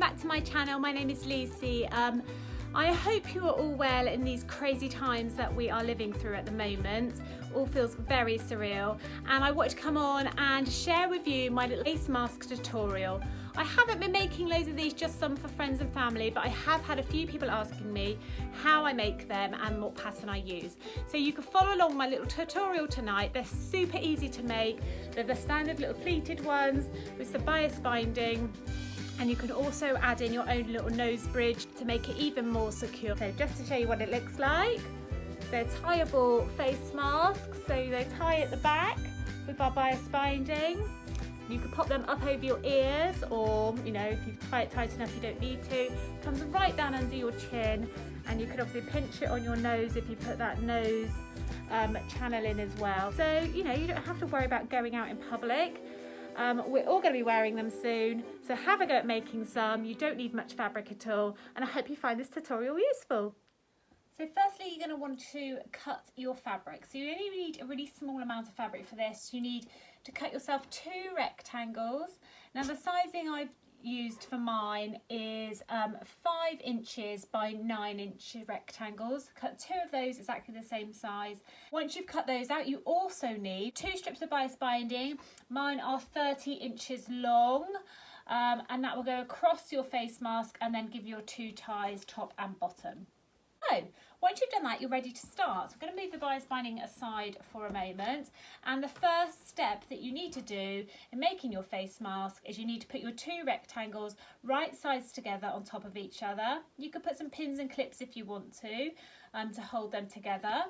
back to my channel. My name is Lucy. I hope you are all well in these crazy times that we are living through at the moment. All feels very surreal, and I wanted to come on and share with you my little face mask tutorial. I haven't been making loads of these, just some for friends and family, but I have had a few people asking me how I make them and what pattern I use. So you can follow along my little tutorial tonight. They're super easy to make. They're the standard little pleated ones with some bias binding. And you can also add in your own little nose bridge to make it even more secure. So just to show you what it looks like, they're tieable face masks. So they tie at the back with our bias binding. You can pop them up over your ears, or if you tie it tight enough you don't need to. It comes right down under your chin, and you can obviously pinch it on your nose if you put that nose channel in as well. So you don't have to worry about going out in public. We're all going to be wearing them soon, so have a go at making some. You don't need much fabric at all, and I hope you find this tutorial useful. So firstly, you're going to want to cut your fabric. So you only need a really small amount of fabric for this. You need to cut yourself 2 rectangles. Now the sizing I've used for mine is 5 inches by 9 inch rectangles. Cut 2 of those exactly the same size. Once you've cut those out, you also need 2 strips of bias binding. Mine are 30 inches long, and that will go across your face mask and then give you your 2 ties, top and bottom. So once you've done that, you're ready to start. So I'm going to move the bias binding aside for a moment, and the first step that you need to do in making your face mask is you need to put your 2 rectangles right sides together on top of each other. You could put some pins and clips if you want to hold them together.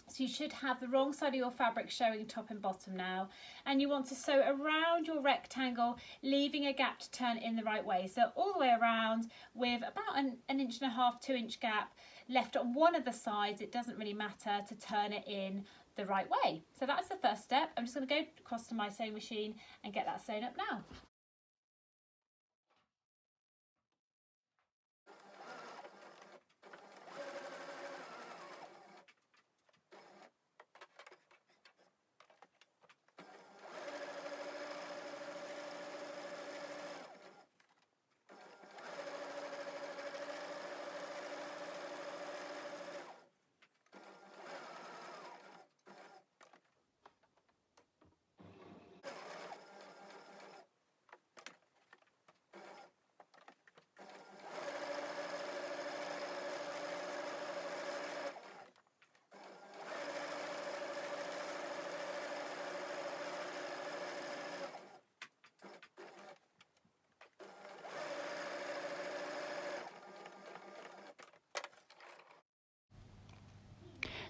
So you should have the wrong side of your fabric showing top and bottom now, and you want to sew around your rectangle, leaving a gap to turn in the right way. So all the way around with about an 1.5 inch, 2 inch gap left on one of the sides. It doesn't really matter to turn it in the right way. So that's the first step. I'm just going to go across to my sewing machine and get that sewn up now.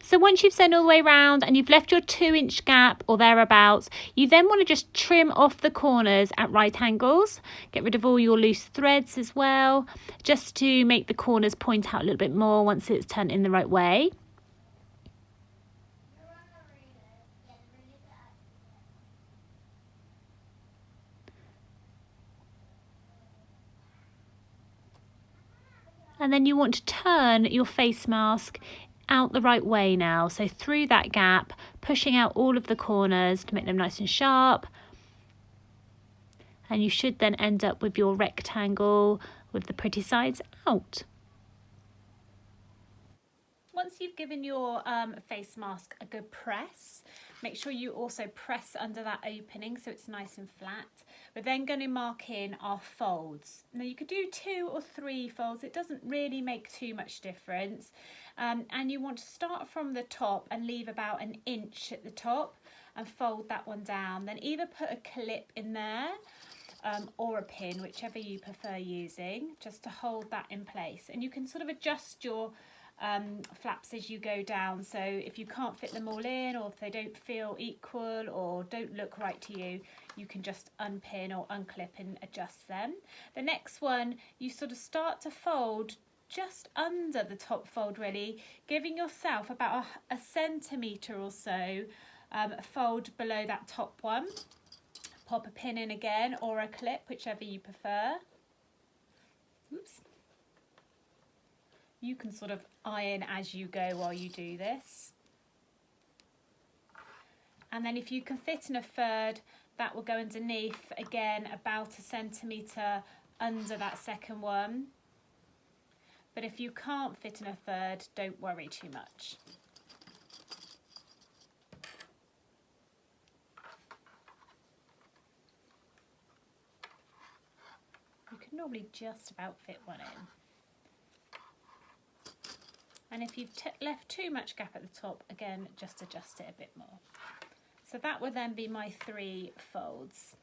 So once you've sewn all the way around and you've left your 2 inch gap or thereabouts, you then want to just trim off the corners at right angles. Get rid of all your loose threads as well, just to make the corners point out a little bit more once it's turned in the right way. And then you want to turn your face mask out the right way now, so through that gap, pushing out all of the corners to make them nice and sharp, and you should then end up with your rectangle with the pretty sides out. Once you've given your face mask a good press, make sure you also press under that opening so it's nice and flat. We're then going to mark in our folds. Now you could do 2 or 3 folds, it doesn't really make too much difference. And you want to start from the top and leave about 1 inch at the top and fold that one down. Then either put a clip in there or a pin, whichever you prefer using, just to hold that in place. And you can sort of adjust your flaps as you go down, so if you can't fit them all in, or if they don't feel equal or don't look right to you, you can just unpin or unclip and adjust them. The next one, you sort of start to fold just under the top fold, really giving yourself about a centimetre or so fold below that top one. Pop a pin in again or a clip, whichever you prefer. Oops. You can sort of iron as you go while you do this. And then if you can fit in a third, that will go underneath again about a centimetre under that second one. But if you can't fit in a third, don't worry too much. You can normally just about fit one in. And if you've left too much gap at the top, again, just adjust it a bit more. So that will then be my 3 folds.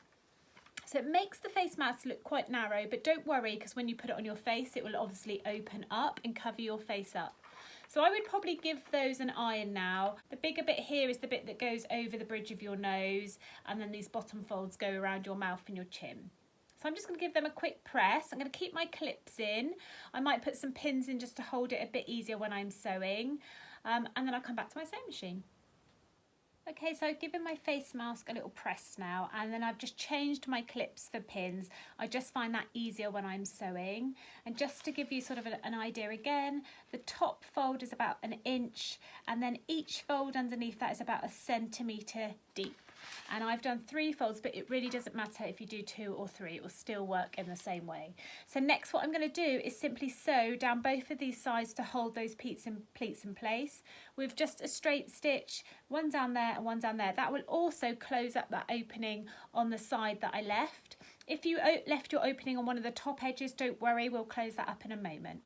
So it makes the face mask look quite narrow, but don't worry, because when you put it on your face, it will obviously open up and cover your face up. So I would probably give those an iron now. The bigger bit here is the bit that goes over the bridge of your nose, and then these bottom folds go around your mouth and your chin. So I'm just going to give them a quick press. I'm going to keep my clips in. I might put some pins in just to hold it a bit easier when I'm sewing. And then I'll come back to my sewing machine. Okay, so I've given my face mask a little press now, and then I've just changed my clips for pins. I just find that easier when I'm sewing. And just to give you sort of an idea again, the top fold is about 1 inch, and then each fold underneath that is about 1 centimetre deep. And I've done 3 folds, but it really doesn't matter if you do 2 or 3, it will still work in the same way. So next what I'm going to do is simply sew down both of these sides to hold those pleats in place with just a straight stitch, one down there and one down there. That will also close up that opening on the side that I left. If you left your opening on one of the top edges, don't worry, we'll close that up in a moment.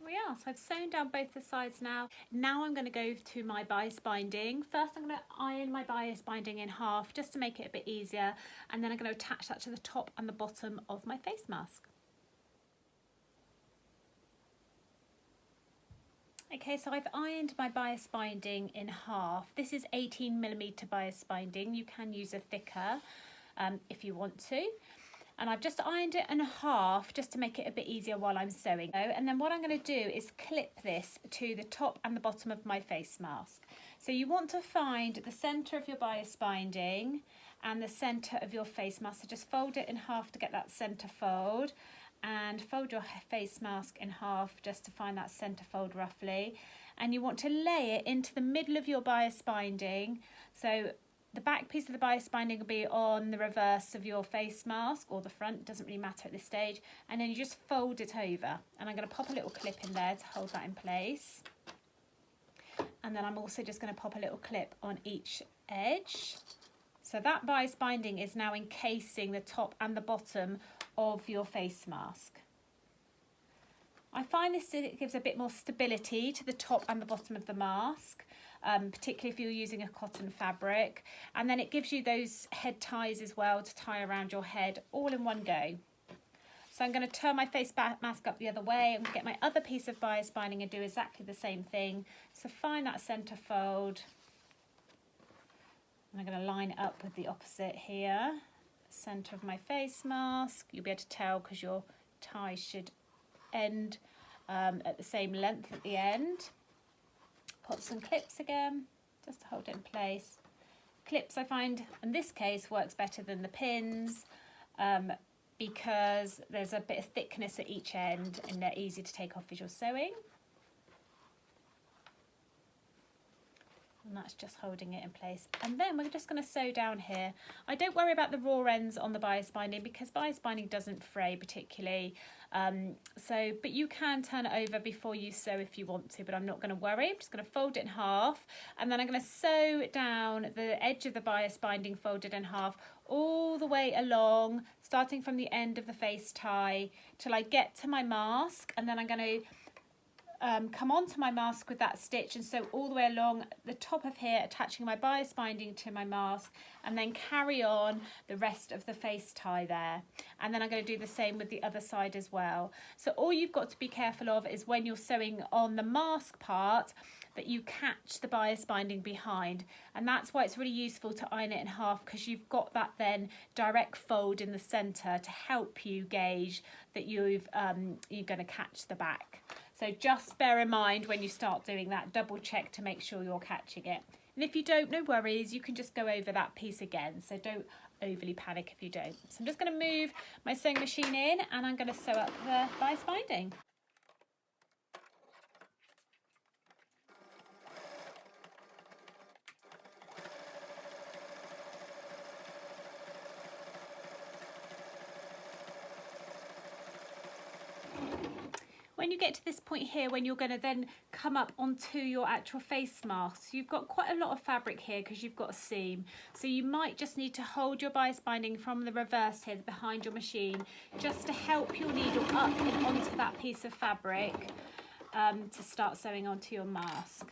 We are, so I've sewn down both the sides now. Now I'm going to go to my bias binding. First I'm going to iron my bias binding in half just to make it a bit easier, and then I'm going to attach that to the top and the bottom of my face mask. Okay, so I've ironed my bias binding in half. This is 18mm bias binding. You can use a thicker if you want to. And I've just ironed it in half just to make it a bit easier while I'm sewing. And then what I'm going to do is clip this to the top and the bottom of my face mask. So you want to find the centre of your bias binding and the centre of your face mask. So just fold it in half to get that centre fold, and fold your face mask in half just to find that centre fold roughly. And you want to lay it into the middle of your bias binding. So the back piece of the bias binding will be on the reverse of your face mask, or the front, doesn't really matter at this stage. And then you just fold it over. And I'm going to pop a little clip in there to hold that in place. And then I'm also just going to pop a little clip on each edge. So that bias binding is now encasing the top and the bottom of your face mask. I find this gives a bit more stability to the top and the bottom of the mask. Particularly if you're using a cotton fabric, and then it gives you those head ties as well to tie around your head all in one go. So I'm going to turn my face mask up the other way and get my other piece of bias binding and do exactly the same thing. So find that centre fold, and I'm going to line it up with the opposite here, centre of my face mask. You'll be able to tell because your tie should end at the same length at the end. Put some clips again, just to hold it in place. Clips I find in this case works better than the pins because there's a bit of thickness at each end and they're easy to take off as you're sewing. And that's just holding it in place. And then we're just going to sew down here. I don't worry about the raw ends on the bias binding because bias binding doesn't fray particularly. But you can turn it over before you sew if you want to, but I'm not going to worry. I'm just going to fold it in half, and then I'm going to sew down the edge of the bias binding folded in half all the way along, starting from the end of the face tie till I get to my mask, and then I'm going to come onto my mask with that stitch and sew all the way along the top of here, attaching my bias binding to my mask, and then carry on the rest of the face tie there. And then I'm going to do the same with the other side as well. So all you've got to be careful of is when you're sewing on the mask part that you catch the bias binding behind, and that's why it's really useful to iron it in half, because you've got that then direct fold in the center to help you gauge that you're going to catch the back. So just bear in mind when you start doing that, double check to make sure you're catching it. And if you don't, no worries, you can just go over that piece again. So don't overly panic if you don't. So I'm just going to move my sewing machine in and I'm going to sew up the bias binding. When you get to this point here, when you're going to then come up onto your actual face mask, you've got quite a lot of fabric here because you've got a seam. So you might just need to hold your bias binding from the reverse here behind your machine, just to help your needle up and onto that piece of fabric to start sewing onto your mask.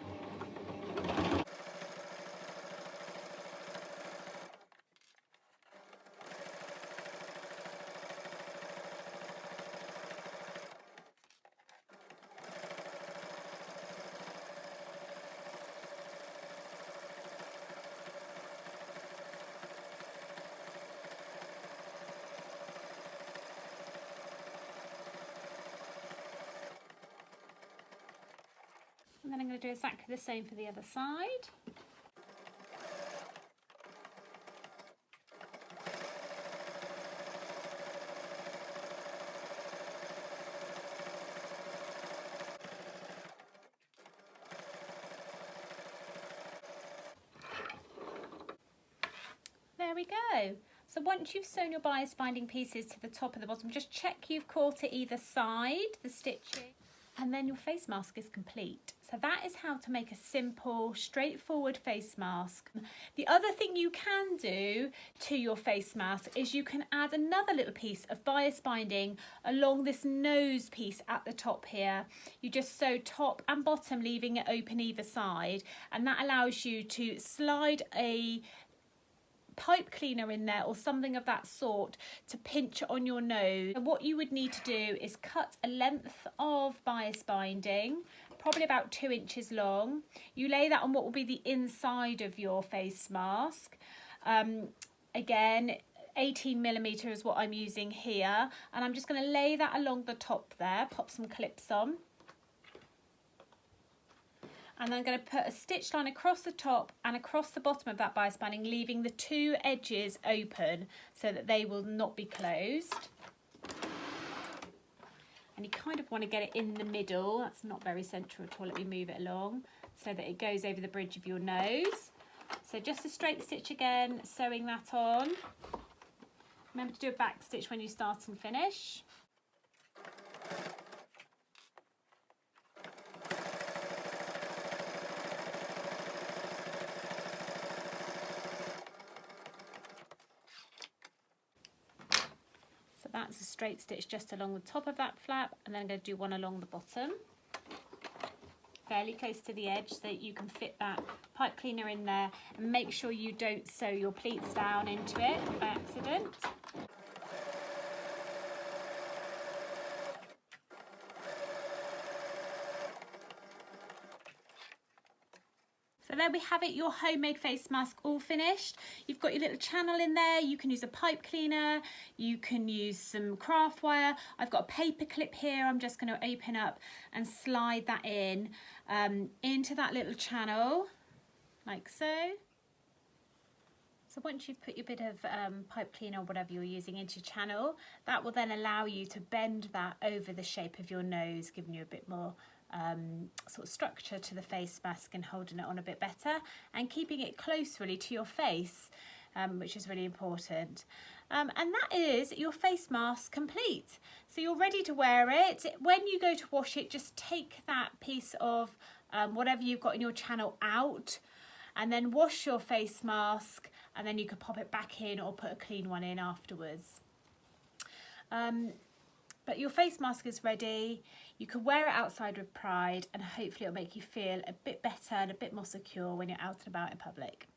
And then I'm going to do exactly the same for the other side. There we go. So once you've sewn your bias binding pieces to the top and the bottom, just check you've caught it either side, the stitching, and then your face mask is complete. So that is how to make a simple, straightforward face mask. The other thing you can do to your face mask is you can add another little piece of bias binding along this nose piece at the top here. You just sew top and bottom, leaving it open either side, and that allows you to slide a pipe cleaner in there or something of that sort to pinch on your nose. So what you would need to do is cut a length of bias binding, probably about 2 inches long. You lay that on what will be the inside of your face mask. Again, 18mm is what I'm using here, and I'm just going to lay that along the top there, pop some clips on. And I'm going to put a stitch line across the top and across the bottom of that bias binding, leaving the 2 edges open so that they will not be closed. And you kind of want to get it in the middle. That's not very central at all. Let me move it along so that it goes over the bridge of your nose. So just a straight stitch again, sewing that on. Remember to do a back stitch when you start and finish. So that's a straight stitch just along the top of that flap, and then I'm going to do one along the bottom, fairly close to the edge so that you can fit that pipe cleaner in there, and make sure you don't sew your pleats down into it by accident. So there we have it, your homemade face mask all finished. You've got your little channel in there. You can use a pipe cleaner, you can use some craft wire. I've got a paper clip here. I'm just going to open up and slide that in into that little channel, like so. So once you've put your bit of pipe cleaner or whatever you're using into your channel, that will then allow you to bend that over the shape of your nose, giving you a bit more sort of structure to the face mask and holding it on a bit better and keeping it close really to your face, which is really important. And that is your face mask complete. So you're ready to wear it. When you go to wash it, just take that piece of whatever you've got in your channel out and then wash your face mask, and then you could pop it back in or put a clean one in afterwards. But your face mask is ready. You can wear it outside with pride, and hopefully it'll make you feel a bit better and a bit more secure when you're out and about in public.